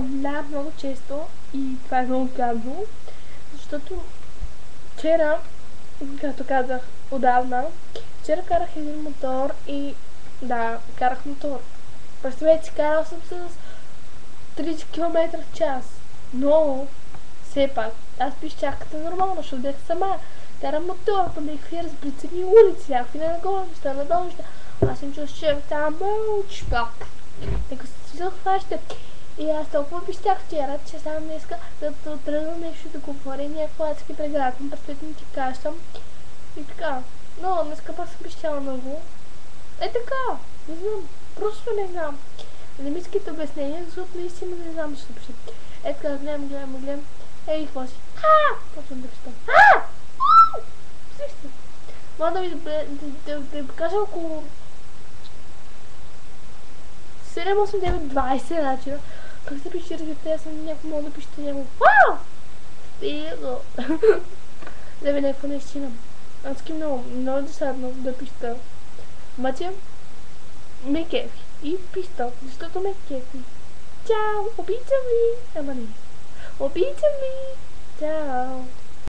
Да, много често и това е много гадно, защото вчера, както казах отдавна, вчера карах един мотор и да, карах мотор. Представете си, карал съм с 30 км в час. Но, все пак, аз пищях като нормално, защото бях сама. Карам мотор, по някакви разбрицани улици, някакви нагоре неща, надолу неща. Аз съм чувствам, че там мълч, пак. Нека се захваща. И аз толкова пищях вчера, че само днеска да тръгна нещо да говоря някакво адски преградно, предстоятно ти кашам. И така. Но днеска пак съм пищяла много. Е така, не знам, просто не знам. Не ми искате обяснение, защото наистина не знам защо пише. Е така, гледам. Ей, какво си? Почвам да пищам. Също. Мога да ви покажа около 7, 8, 9, 20 начина. Как се пише, разбирате, аз съм някакво мога да пишете някакво. Стига! Да ви някаква наистина. Адски много досадно да пища. Обаче, ме кефи. И пища, защото ме кефи. Чао! Обичам ви! Ама не. Обичам ви! Чао!